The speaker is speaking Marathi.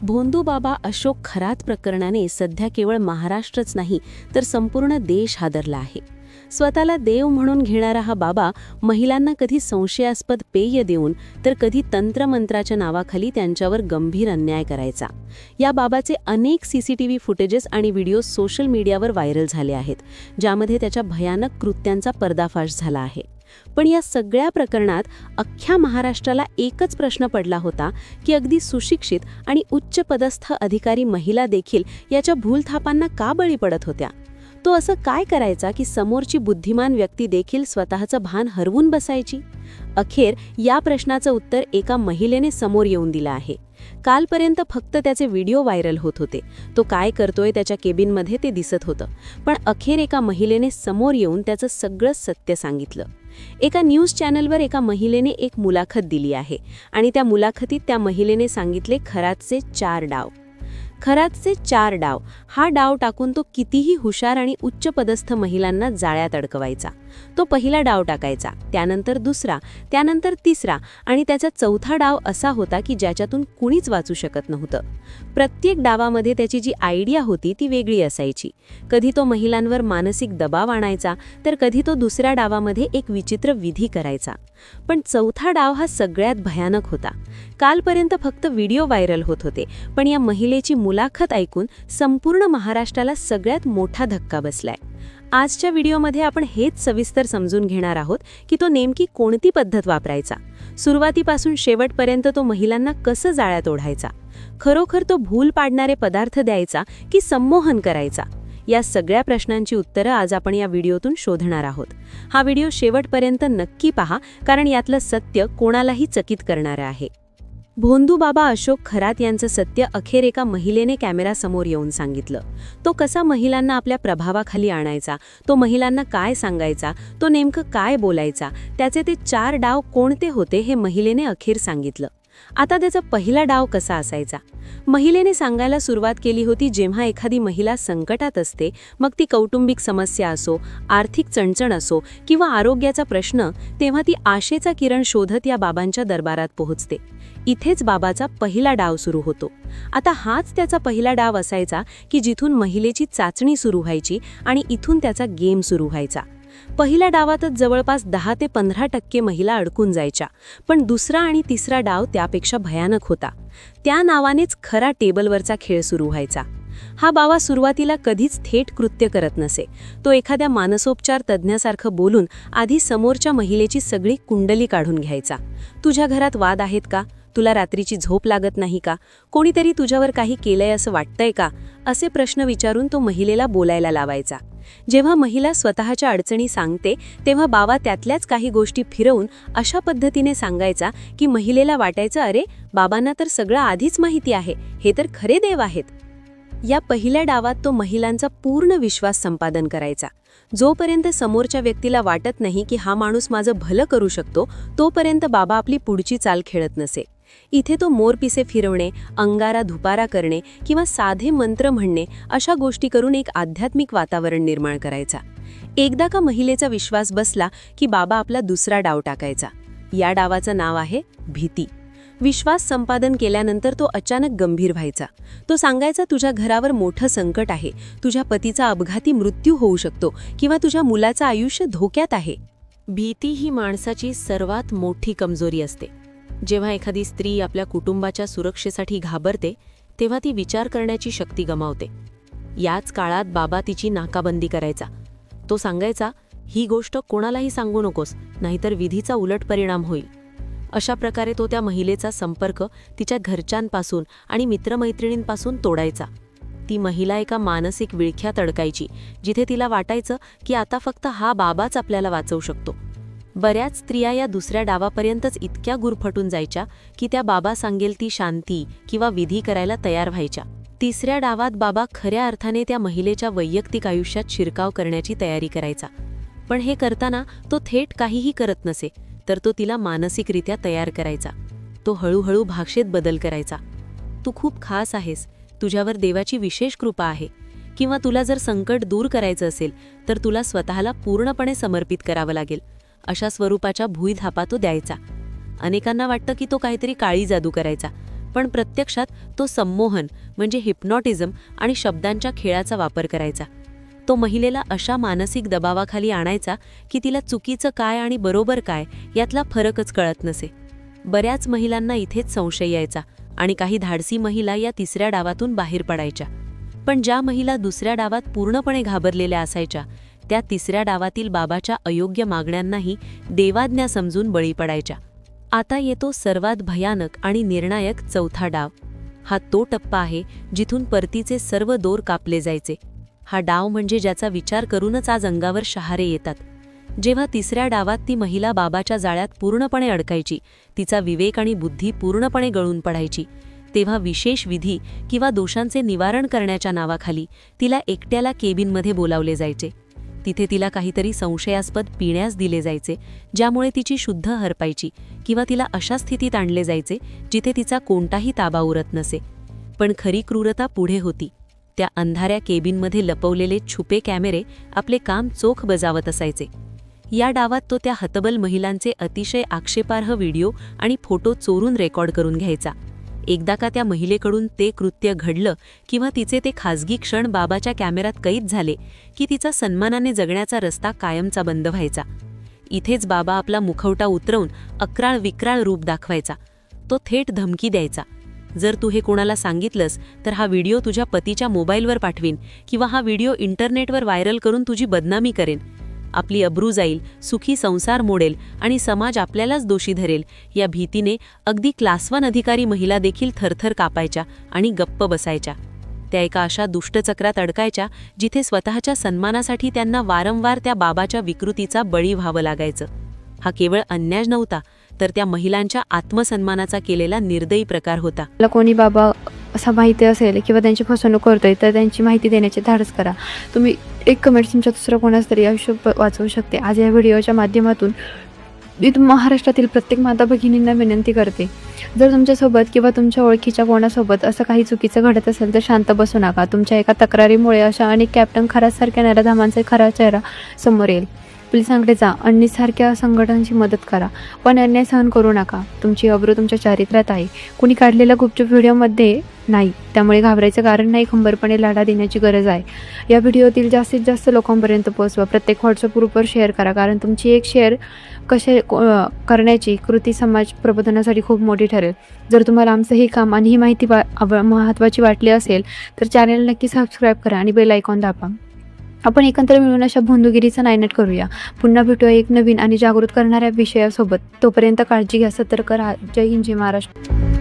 भोंदूबाबा अशोक खरात प्रकरणाने सध्या केवळ महाराष्ट्रच नाही तर संपूर्ण देश हादरला आहे. स्वतःला देव म्हणून घेणारा हा बाबा महिलांना कधी संशयास्पद पेय देऊन तर कधी तंत्रमंत्राच्या नावाखाली त्यांच्यावर गंभीर अन्याय करायचा. या बाबाचे अनेक सीसीटीव्ही फुटेजेस आणि व्हिडिओ सोशल मीडियावर व्हायरल झाले आहेत, ज्यामध्ये त्याच्या भयानक कृत्यांचा पर्दाफाश झाला आहे. पण या सगळ्या प्रकरणात अख्ख्या महाराष्ट्राला एकच प्रश्न पडला होता की अगदी सुशिक्षित आणि उच्चपदस्थ अधिकारी महिला देखील याच्या भूलथापांना का बळी पडत होत्या. तो असं काय करायचा की समोरची बुद्धिमान व्यक्ती देखील स्वतःचं भान हरवून बसायची. अखेर या प्रश्नाचं उत्तर एका महिलेने समोर येऊन दिलं आहे. कालपर्यंत फक्त त्याचे व्हिडिओ व्हायरल होत होते, तो काय करतोय त्याच्या केबिनमध्ये ते दिसत होतं. पण अखेर एका महिलेने समोर येऊन त्याचं सगळं सत्य सांगितलं. एका न्यूज चॅनलवर एका महिलेने एक मुलाखत दिली आहे आणि त्या मुलाखतीत त्या महिलेने सांगितले खरातचे 4 डाव. खरातचे 4 डाव हा डाव टाकून तो कितीही हुशार आणि उच्चपदस्थ महिलांना जाळ्यात अडकवायचा. तो पहिला डाव टाकायचा, त्यानंतर दुसरा, त्यानंतर तिसरा आणि त्याचा चौथा डाव असा होता की ज्याच्यातून कुणीच वाचू शकत नव्हतं. प्रत्येक डावामध्ये त्याची जी आयडिया होती ती वेगळी असायची. कधी तो महिलांवर मानसिक दबाव आणायचा तर कधी तो दुसऱ्या डावामध्ये एक विचित्र विधी करायचा. पण चौथा डाव हा सगळ्यात भयानक होता. कालपर्यंत फक्त व्हिडिओ व्हायरल होत होते, पण या महिलेची मुलाखत ऐकून संपूर्ण महाराष्ट्राला सगळ्यात मोठा धक्का बसलाय. आजच्या व्हिडिओमध्ये आपण हेच सविस्तर समजून घेणार आहोत की तो नेमकी कोणती पद्धत वापरायचा. सुरुवातीपासून शेवटपर्यंत तो महिलांना कसं जाळ्यात ओढायचा. खरोखर तो भूल पाडणारे पदार्थ द्यायचा की संमोहन करायचा. या सगळ्या प्रश्नांची उत्तरं आज आपण या व्हिडिओतून शोधणार आहोत. हा व्हिडिओ शेवटपर्यंत नक्की पहा, कारण यातलं सत्य कोणालाही चकित करणारं आहे. भोंदूबाबा अशोक खरात यांचं सत्य अखेर एका महिलेने कॅमेरासमोर येऊन सांगितलं. तो कसा महिलांना आपल्या प्रभावाखाली आणायचा, तो महिलांना काय सांगायचा, तो नेमकं काय बोलायचा, त्याचे ते 4 डाव कोणते होते हे महिलेने अखेर सांगितलं. आता त्याचा पहिला डाव कसा असायचा. महिलेने सांगायला सुरुवात केली होती जेव्हा एखादी महिला संकटात असते, मग ती कौटुंबिक समस्या असो, आर्थिक चणचण असो किंवा आरोग्याचा प्रश्न, तेव्हा ती आशेचा किरण शोधत या बाबांच्या दरबारात पोहोचते. इथेच बाबाचा पहिला डाव सुरू होतो. आता हाच त्याचा पहिला डाव असायचा की जिथून महिलेची चाचणी सुरू व्हायची आणि इथून त्याचा गेम सुरू व्हायचा. पहिल्या डावातच जवळपास 10 ते 15% महिला अडकून जायच्या, पण दुसरा आणि तिसरा डाव त्यापेक्षा भयानक होता. त्या नावानेच खरा टेबलवरचा खेळ सुरू व्हायचा. हा बाबा सुरुवातीला कधीच थेट कृत्य करत नसे. तो एखाद्या मानसोपचार तज्ज्ञासारखं बोलून आधी समोरच्या महिलेची सगळी कुंडली काढून घ्यायचा. तुझ्या घरात वाद आहेत का, तुला रात्रीची झोप लागत नाही का, कोणीतरी तुझ्यावर काही केलंय असं वाटतंय का, असे प्रश्न विचारून तो महिलेला बोलायला लावायचा. जेव्हा महिला स्वतःच्या अडचणी सांगते तेव्हा बाबा त्यातल्याच काही गोष्टी फिरवून अशा पद्धतीने सांगायचा की महिलेला वाटायचं, अरे बाबांना तर सगळं आधीच माहिती आहे, हे तर खरे देव आहेत. या पहिल्या डावात तो महिलांचा पूर्ण विश्वास संपादन करायचा. जोपर्यंत समोरच्या व्यक्तीला वाटत नाही की हा माणूस माझं भलं करू शकतो, तोपर्यंत बाबा आपली पुढची चाल खेळत नसे. इथे तो मोरपिसे फिरवणे, अंगारा धुपारा करणे किंवा साधे मंत्र म्हणणे अशा गोष्टी करून एक आध्यात्मिक वातावरण निर्माण करायचा. एकदा का महिलेचा विश्वास बसला की बाबा आपला दुसरा डाव टाकायचा. या डावाचं नाव आहे भीती. विश्वास संपादन केल्यानंतर तो अचानक गंभीर व्हायचा. तो सांगायचा, तुझ्या घरावर मोठं संकट आहे, तुझ्या पतीचा अपघाती मृत्यू होऊ शकतो किंवा तुझ्या मुलाचं आयुष्य धोक्यात आहे. भीती ही माणसाची सर्वात मोठी कमजोरी असते. जेव्हा एखादी स्त्री आपल्या कुटुंबाच्या सुरक्षेसाठी घाबरते तेव्हा ती विचार करण्याची शक्ती गमावते. याच काळात बाबा तिची नाकाबंदी करायचा. तो सांगायचा, ही गोष्ट कोणालाही सांगू नकोस, नाहीतर विधीचा उलट परिणाम होईल. अशा प्रकारे तो त्या महिलेचा संपर्क तिच्या घरच्यांपासून आणि मित्रमैत्रिणींपासून तोडायचा. ती महिला एका मानसिक विळख्यात अडकायची जिथे तिला वाटायचं की आता फक्त हा बाबाच आपल्याला वाचवू शकतो. बऱ्याच स्त्रिया या दुसऱ्या डावापर्यंतच इतक्या गुरफटून जायच्या की त्या बाबा सांगेल ती शांती किंवा विधी करायला तयार व्हायच्या. तिसऱ्या डावात बाबा खऱ्या अर्थाने त्या महिलेच्या वैयक्तिक आयुष्यात शिरकाव करण्याची तयारी करायचा. पण हे करताना तो थेट काहीही करत नसे, तर तो तिला मानसिकरित्या तयार करायचा. तो हळूहळू भाषेत बदल करायचा. तू खूप खास आहेस, तुझ्यावर देवाची विशेष कृपा आहे, किंवा तुला जर संकट दूर करायचं असेल तर तुला स्वतःला पूर्णपणे समर्पित करावं लागेल. अशा स्वरूपाच्या भुईधापा तो द्यायचा. अनेकांना वाटतं की तो काहीतरी काळी जादू करायचा, पण प्रत्यक्षात तो संमोहन म्हणजे हिप्नॉटिझम आणि शब्दांच्या खेळाचा वापर करायचा. तो महिलेला अशा मानसिक दबावाखाली आणायचा की तिला चुकीचं काय आणि बरोबर काय यातला फरकच कळत नसे. बऱ्याच महिलांना इथेच संशय यायचा आणि काही धाडसी महिला या तिसऱ्या डावातून बाहेर पडायच्या. पण ज्या महिला दुसऱ्या डावात पूर्णपणे घाबरलेल्या असायच्या त्या तिसऱ्या डावातील बाबाच्या अयोग्य मागण्यांनाही देवाज्ञा समजून बळी पडायच्या. आता येतो सर्वात भयानक आणि निर्णायक चौथा डाव. हा तो टप्पा आहे जिथून परतीचे सर्व दोर कापले जायचे. हा डाव म्हणजे ज्याचा विचार करूनच आज अंगावर शहारे येतात. जेव्हा तिसऱ्या डावात ती महिला बाबाच्या जाळ्यात पूर्णपणे अडकायची, तिचा विवेक आणि बुद्धी पूर्णपणे गळून पडायची, तेव्हा विशेष विधी किंवा दोषांचे निवारण करण्याच्या नावाखाली तिला एकट्याला केबिनमध्ये बोलावले जायचे. तिथे तिला काहीतरी संशयास्पद पिण्यास दिले जायचे, ज्यामुळे तिची शुद्ध हरपायची किंवा तिला अशा स्थितीत आणले जायचे जिथे तिचा कोणताही ताबा उरत नसे. पण खरी क्रूरता पुढे होती. त्या अंधाऱ्या केबिनमध्ये लपवलेले छुपे कॅमेरे आपले काम चोख बजावत असायचे. या डावात तो त्या हतबल महिलांचे अतिशय आक्षेपार्ह व्हिडिओ आणि फोटो चोरून रेकॉर्ड करून घ्यायचा. एकदा का त्या महिलेकडून ते कृत्य घडलं किंवा तिचे ते खाजगी क्षण बाबाच्या कॅमेऱ्यात कैद झाले की तिचा सन्मानाने जगण्याचा रस्ता कायमचा बंद व्हायचा. इथेच बाबा आपला मुखवटा उतरवून अक्राळ विक्राळ रूप दाखवायचा. तो थेट धमकी द्यायचा, जर तू हे कोणाला सांगितलंस तर हा व्हिडिओ तुझ्या पतीच्या मोबाईलवर पाठवीन किंवा हा व्हिडिओ इंटरनेटवर व्हायरल करून तुझी बदनामी करेन. आपली अब्रू जाईल, सुखी संसार मोडेल आणि समाज आपल्यालाच दोषी धरेल या भीतीने अगदी क्लास 1 अधिकारी महिला देखील थरथर कापायच्या आणि गप्प बसायच्या. त्या एका अशा दुष्टचक्रात अडकायच्या जिथे स्वतःच्या सन्मानासाठी त्यांना वारंवार त्या बाबाच्या विकृतीचा बळी व्हावं लागायचं. हा केवळ अन्याय नव्हता, तर त्या महिलांच्या आत्मसन्मानाचा केलेला निर्दयी प्रकार होता. कोणी बाबा असा माहिती असेल किंवा त्यांची फसवणूक करतोय तर त्यांची माहिती देण्याचे धाडस करा. तुम्ही एक कमेंट तुमच्या दुसरं कोणाच तरी आयुष्य वाचवू शकते. आज या व्हिडिओच्या माध्यमातून मी महाराष्ट्रातील प्रत्येक माता भगिनींना विनंती करते, जर तुमच्यासोबत किंवा तुमच्या ओळखीच्या कोणासोबत असं काही चुकीचं घडत असेल तर शांत बसू नका. तुमच्या एका तक्रारीमुळे अशा अनेक कॅप्टन खरासारख्या नराधामांचा खरा चेहरा समोर येईल. पोलिसांकडे जा आणि सारख्या संघटनांची मदत करा, पण अन्याय सहन करू नका. तुमची अब्रू तुमच्या चारित्र्यात आहे, कुणी काढलेल्या गुपचूप व्हिडिओमध्ये नाही. त्यामुळे घाबरायचं कारण नाही, खंबीरपणे लढा देण्याची गरज आहे. या व्हिडिओतील जास्तीत जास्त लोकांपर्यंत पोहोचवा. प्रत्येक व्हॉट्सअप ग्रुपवर शेअर करा, कारण तुमची एक शेअर करण्याची कृती समाज प्रबोधनासाठी खूप मोठी ठरेल. जर तुम्हाला आमचं हे काम आणि ही माहिती महत्त्वाची वाटली असेल तर चॅनल नक्की सबस्क्राईब करा आणि बेल आयकॉन दाबा. आपण एकत्र मिळून अशा भोंदूगिरीचा नायनाट करूया. पुन्हा भेटूया एक नवीन आणि जागृत करणाऱ्या विषयासोबत. तोपर्यंत काळजी घ्या, सतर्क राहा. जय हिंद, जय महाराष्ट्र.